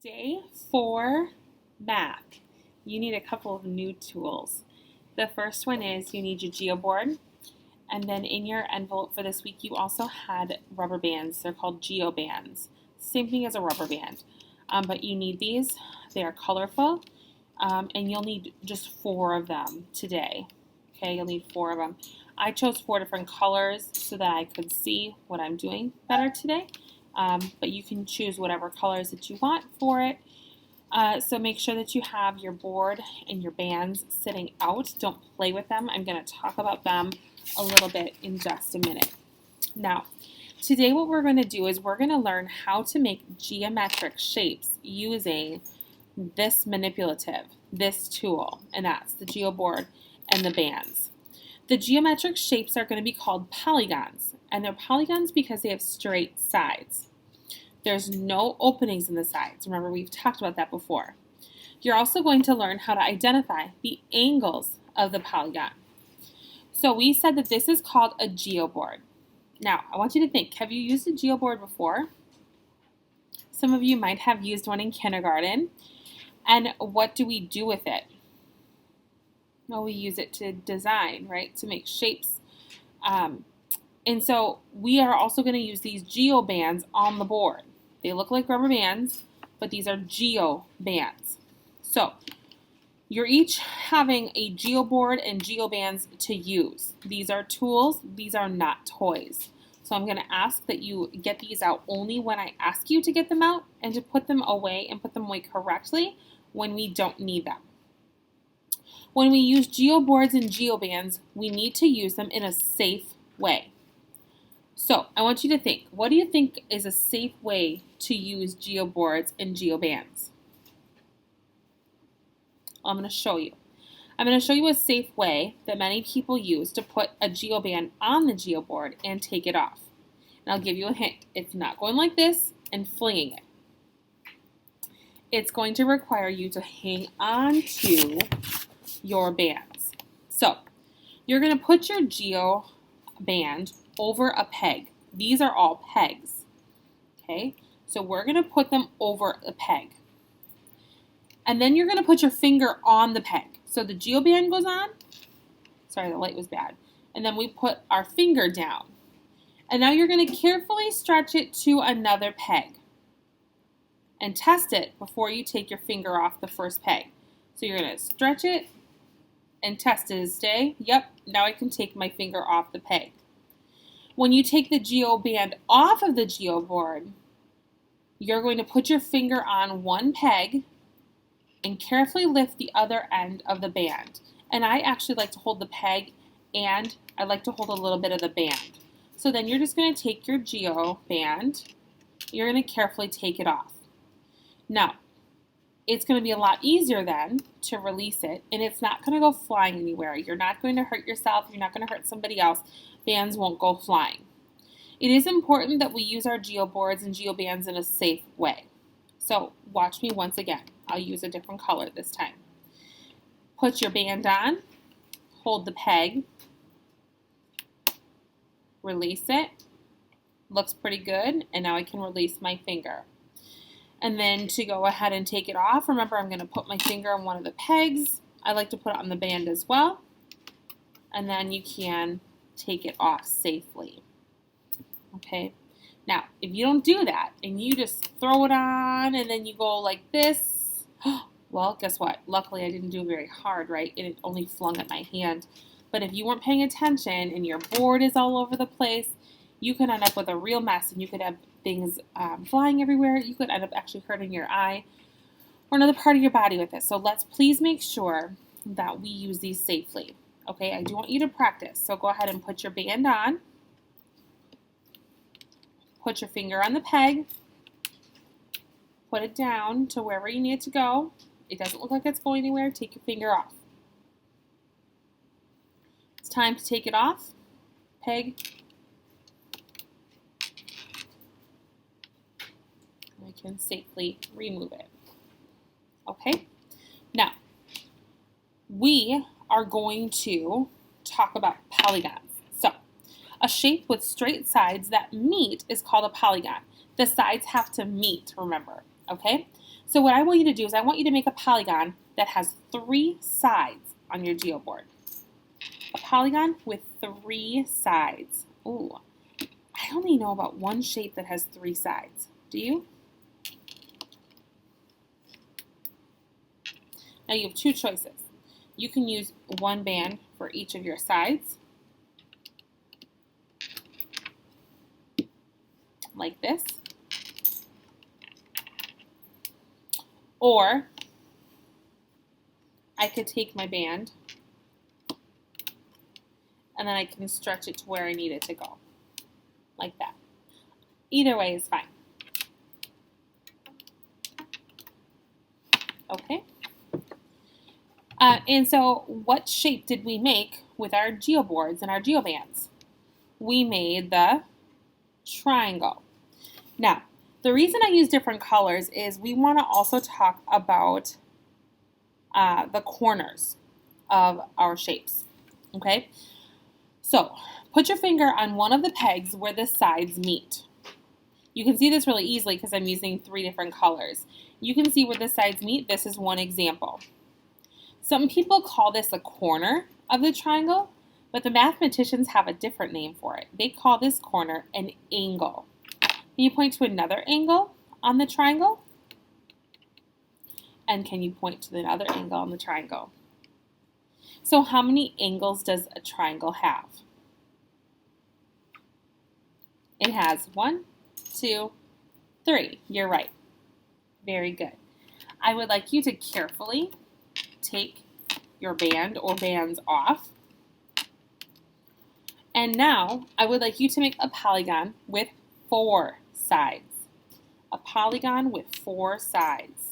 Day 4 math. You need a couple of new tools. The first one is you need your GeoBoard, and then in your envelope for this week you also had rubber bands. They're called GeoBands. Same thing as a rubber band, but you need these. They are colorful, and you'll need just 4 of them today. Okay, you'll need 4 of them. I chose 4 different colors so that I could see what I'm doing better today. But you can choose whatever colors that you want for it. So make sure that you have your board and your bands sitting out. Don't play with them. I'm going to talk about them a little bit in just a minute. Now, today what we're going to do is we're going to learn how to make geometric shapes using this manipulative, this tool, and that's the GeoBoard and the bands. The geometric shapes are going to be called polygons, and they're polygons because they have straight sides. There's no openings in the sides. Remember, we've talked about that before. You're also going to learn how to identify the angles of the polygon. So we said that this is called a geoboard. Now, I want you to think, have you used a geoboard before? Some of you might have used one in kindergarten. And what do we do with it? Well, we use it to design, right? To make shapes. And so we are also going to use these GeoBands on the board. They look like rubber bands, but these are GeoBands. So you're each having a GeoBoard and GeoBands to use. These are tools. These are not toys. So I'm going to ask that you get these out only when I ask you to get them out, and to put them away and put them away correctly when we don't need them. When we use GeoBoards and GeoBands, we need to use them in a safe way. So I want you to think, what do you think is a safe way to use GeoBoards and GeoBands? I'm going to show you. I'm going to show you a safe way that many people use to put a GeoBand on the GeoBoard and take it off. And I'll give you a hint. It's not going like this and flinging it. It's going to require you to hang on to your bands. So you're going to put your GeoBand over a peg. These are all pegs. Okay, so we're going to put them over a peg. And then you're going to put your finger on the peg. So the GeoBand goes on. Sorry, the light was bad. And then we put our finger down. And now you're going to carefully stretch it to another peg. And test it before you take your finger off the first peg. So you're going to stretch it and test it. Stay. Yep, now I can take my finger off the peg. When you take the GeoBand off of the GeoBoard, you're going to put your finger on one peg and carefully lift the other end of the band. And I actually like to hold the peg, and I like to hold a little bit of the band. So then you're just going to take your GeoBand, you're going to carefully take it off. Now, it's going to be a lot easier then to release it, and it's not going to go flying anywhere. You're not going to hurt yourself. You're not going to hurt somebody else. Bands won't go flying. It is important that we use our GeoBoards and GeoBands in a safe way. So watch me once again. I'll use a different color this time. Put your band on, hold the peg, release it. Looks pretty good, and now I can release my finger. And then to go ahead and take it off, remember I'm going to put my finger on one of the pegs. I like to put it on the band as well. And then you can take it off safely. Okay. Now, if you don't do that and you just throw it on and then you go like this, well, guess what? Luckily, I didn't do it very hard, right? And it only flung at my hand. But if you weren't paying attention and your board is all over the place, you could end up with a real mess, and you could have things flying everywhere. You could end up actually hurting your eye or another part of your body with it. So let's please make sure that we use these safely. Okay, I do want you to practice. So go ahead and put your band on. Put your finger on the peg. Put it down to wherever you need it to go. It doesn't look like it's going anywhere. Take your finger off. It's time to take it off. Peg. I can safely remove it. Okay, now we are going to talk about polygons. So a shape with straight sides that meet is called a polygon. The sides have to meet, remember, okay? So what I want you to do is I want you to make a polygon that has 3 sides on your geoboard. A polygon with 3 sides. Ooh, I only know about one shape that has 3 sides. Do you? Now you have 2 choices. You can use one band for each of your sides, like this. Or I could take my band and then I can stretch it to where I need it to go, like that. Either way is fine. Okay. And so what shape did we make with our geoboards and our geobands? We made the triangle. Now, the reason I use different colors is we want to also talk about the corners of our shapes. Okay? So, put your finger on one of the pegs where the sides meet. You can see this really easily because I'm using 3 different colors. You can see where the sides meet. This is one example. Some people call this a corner of the triangle, but the mathematicians have a different name for it. They call this corner an angle. Can you point to another angle on the triangle? And can you point to another angle on the triangle? So how many angles does a triangle have? It has 1, 2, 3. You're right. Very good. I would like you to carefully take your band or bands off. And now I would like you to make a polygon with 4 sides. A polygon with 4 sides.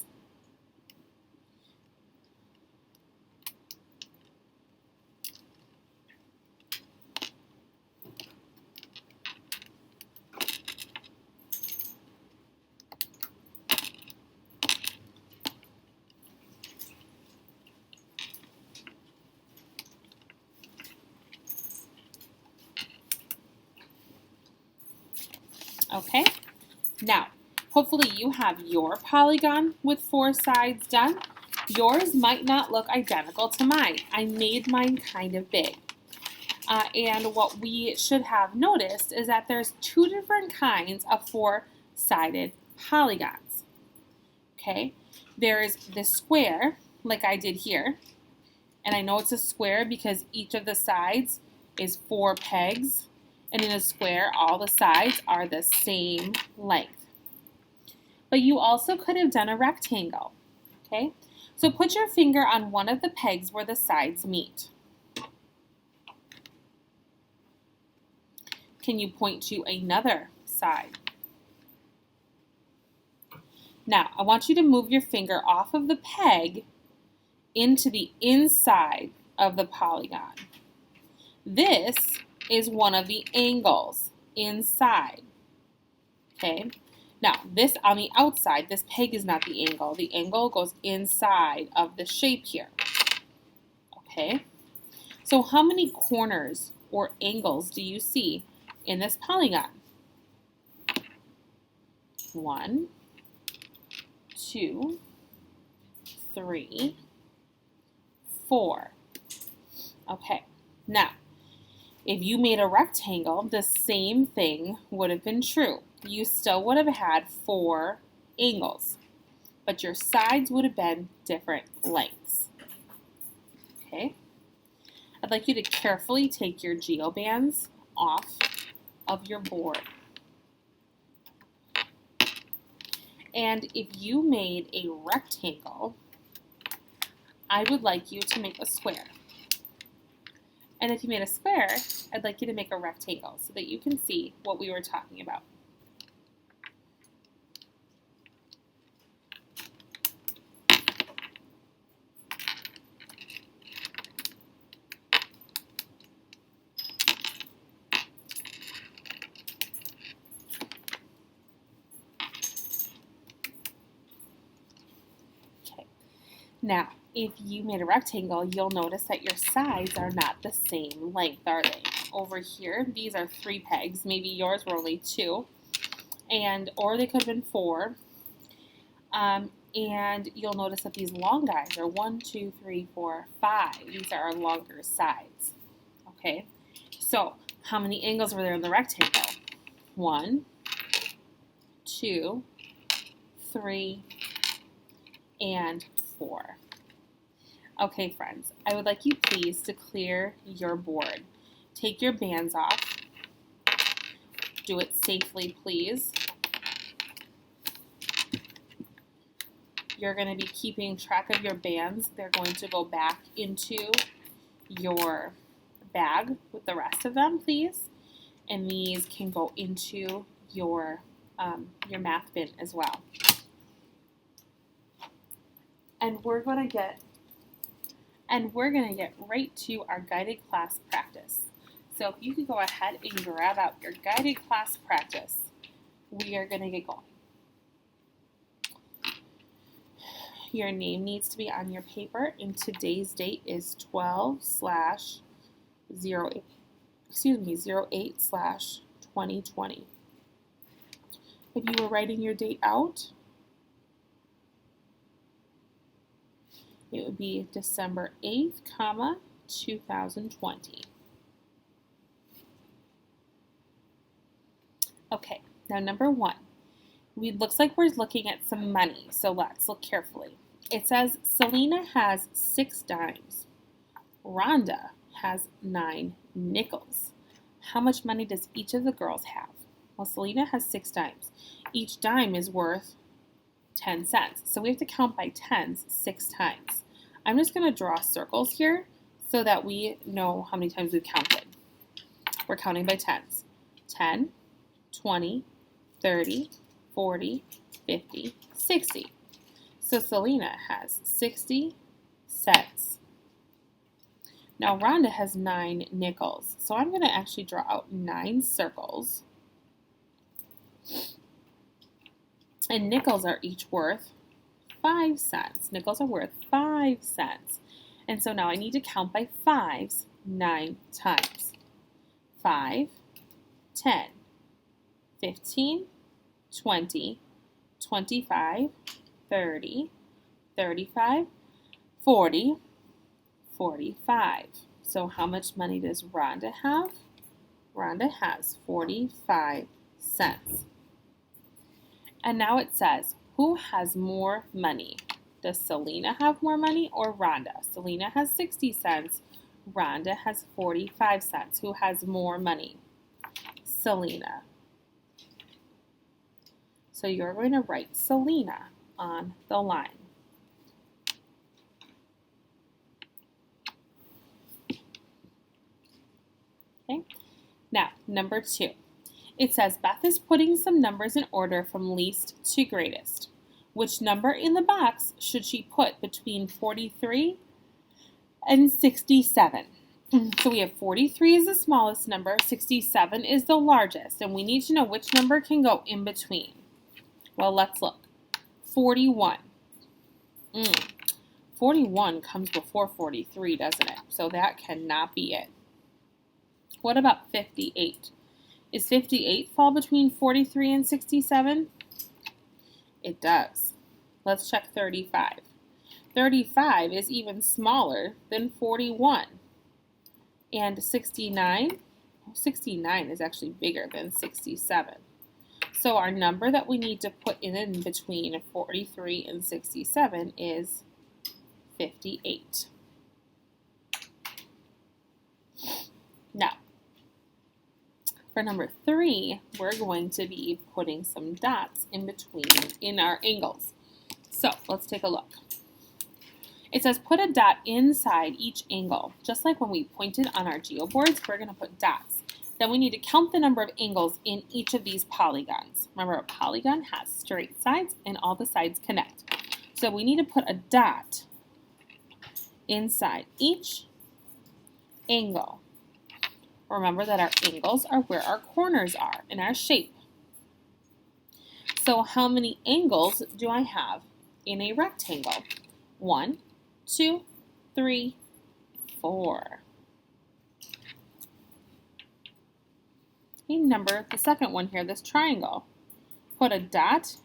Okay, now hopefully you have your polygon with 4 sides done. Yours might not look identical to mine. I made mine kind of big. And what we should have noticed is that there's 2 different kinds of 4-sided polygons. Okay, there's the square, like I did here. And I know it's a square because each of the sides is 4 pegs. And in a square, all the sides are the same length. But you also could have done a rectangle, okay? So put your finger on one of the pegs where the sides meet. Can you point to another side? Now, I want you to move your finger off of the peg into the inside of the polygon. This is one of the angles inside. Okay, now this on the outside, this peg is not the angle. The angle goes inside of the shape here. Okay, so how many corners or angles do you see in this polygon? 1, 2, 3, 4. Okay, now if you made a rectangle, the same thing would have been true. You still would have had 4 angles, but your sides would have been different lengths. Okay? I'd like you to carefully take your geobands off of your board. And if you made a rectangle, I would like you to make a square. And if you made a square, I'd like you to make a rectangle so that you can see what we were talking about. Okay. Now, if you made a rectangle, you'll notice that your sides are not the same length, are they? Over here, these are 3 pegs. Maybe yours were only 2, or they could have been 4. And you'll notice that these long guys are 1, 2, 3, 4, 5. These are our longer sides. Okay, so how many angles were there in the rectangle? 1, 2, 3, and 4. Okay, friends, I would like you please to clear your board. Take your bands off. Do it safely, please. You're going to be keeping track of your bands. They're going to go back into your bag with the rest of them, please. And these can go into your math bin as well. And we're going to get right to our guided class practice. So if you could go ahead and grab out your guided class practice, we are going to get going. Your name needs to be on your paper, and today's date is 08/2020. If you were writing your date out, it would be December 8th, 2020. Okay, now number 1. Looks like we're looking at some money, so let's look carefully. It says Selena has 6 dimes. Rhonda has 9 nickels. How much money does each of the girls have? Well, Selena has 6 dimes. Each dime is worth 10 cents. So we have to count by tens 6 times. I'm just going to draw circles here so that we know how many times we've counted. We're counting by tens. 10, 20, 30, 40, 50, 60. So Selena has 60 cents. Now Rhonda has 9 nickels. So I'm going to actually draw out 9 circles. And nickels are each worth 5 cents. Nickels are worth 5 cents. And so now I need to count by fives 9 times. 5, 10, 15, 20, 25, 30, 35, 40, 45. So how much money does Rhonda have? Rhonda has 45 cents. And now it says, who has more money? Does Selena have more money or Rhonda? Selena has 60 cents. Rhonda has 45 cents. Who has more money? Selena. So you're going to write Selena on the line. Okay. Now, number 2. It says Beth is putting some numbers in order from least to greatest. Which number in the box should she put between 43 and 67? So we have 43 is the smallest number, 67 is the largest, and we need to know which number can go in between. Well, let's look. 41. 41 comes before 43, doesn't it? So that cannot be it. What about 58? Is 58 fall between 43 and 67? It does. Let's check 35. 35 is even smaller than 41. And 69? 69 is actually bigger than 67. So our number that we need to put in between 43 and 67 is 58. Now, for number 3, we're going to be putting some dots in between in our angles. So let's take a look. It says put a dot inside each angle. Just like when we pointed on our geoboards, we're going to put dots. Then we need to count the number of angles in each of these polygons. Remember, a polygon has straight sides and all the sides connect. So we need to put a dot inside each angle. Remember that our angles are where our corners are in our shape. So how many angles do I have in a rectangle? 1, 2, 3, 4. Okay, number the second one here, this triangle. Put a dot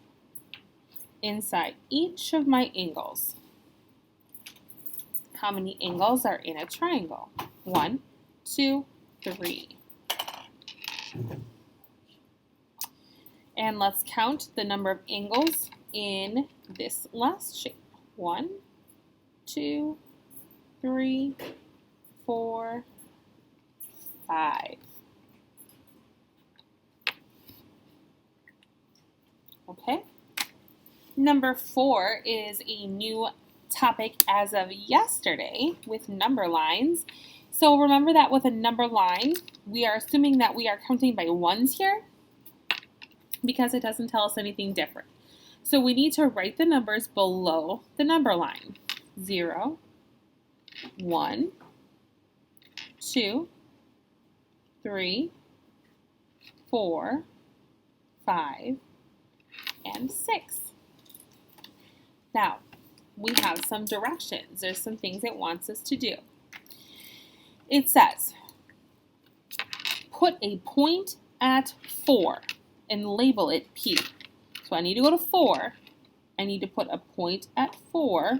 inside each of my angles. How many angles are in a triangle? 1, 2, 3. And let's count the number of angles in this last shape. 1, 2, 3, 4, 5. Okay. Number 4 is a new topic as of yesterday with number lines. So remember that with a number line, we are assuming that we are counting by ones here because it doesn't tell us anything different. So we need to write the numbers below the number line. 0, 1, 2, 3, 4, 5, and 6. Now, we have some directions. There's some things it wants us to do. It says, put a point at 4 and label it P. So I need to go to 4. I need to put a point at 4,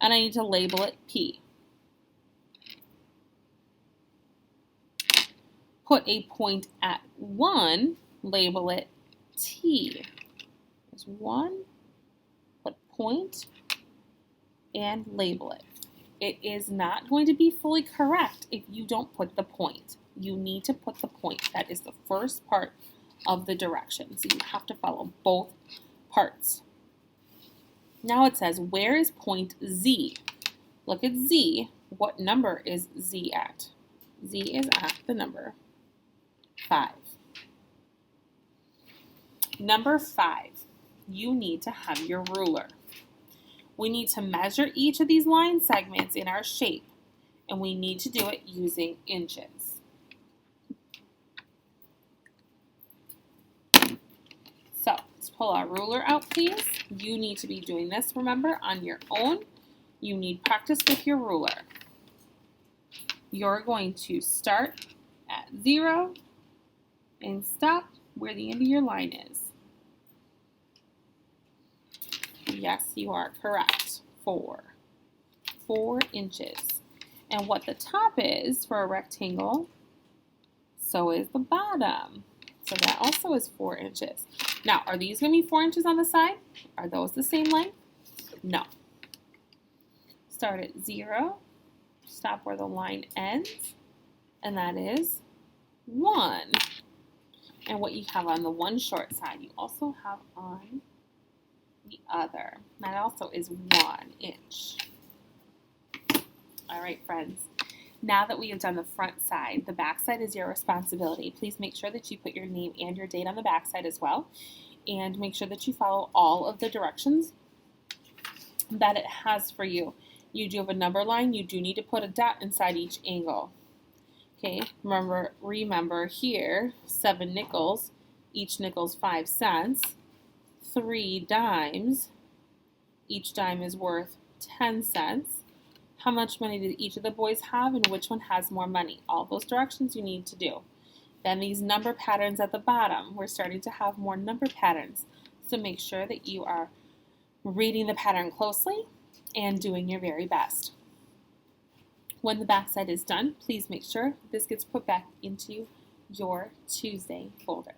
and I need to label it P. Put a point at 1, label it T. There's 1, put point, and label it. It is not going to be fully correct if you don't put the point. You need to put the point. That is the first part of the direction. So you have to follow both parts. Now it says, where is point Z? Look at Z. What number is Z at? Z is at the number 5. Number 5, you need to have your ruler. We need to measure each of these line segments in our shape, and we need to do it using inches. So let's pull our ruler out, please. You need to be doing this, remember, on your own. You need practice with your ruler. You're going to start at 0 and stop where the end of your line is. Yes, you are correct. 4 inches. And what the top is for a rectangle, so is the bottom. So that also is 4 inches. Now, are these going to be 4 inches on the side? Are those the same length? No. Start at 0, stop where the line ends, and that is 1. And what you have on the one short side, you also have on the other. That also is 1 inch. All right, friends. Now that we have done the front side, the back side is your responsibility. Please make sure that you put your name and your date on the back side as well. And make sure that you follow all of the directions that it has for you. You do have a number line. You do need to put a dot inside each angle. Okay, remember here, 7 nickels, each nickel's 5 cents, 3 dimes, each dime is worth 10 cents. How much money did each of the boys have and which one has more money? All those directions you need to do. Then these number patterns at the bottom, we're starting to have more number patterns. So make sure that you are reading the pattern closely and doing your very best. When the back side is done, please make sure this gets put back into your Tuesday folder.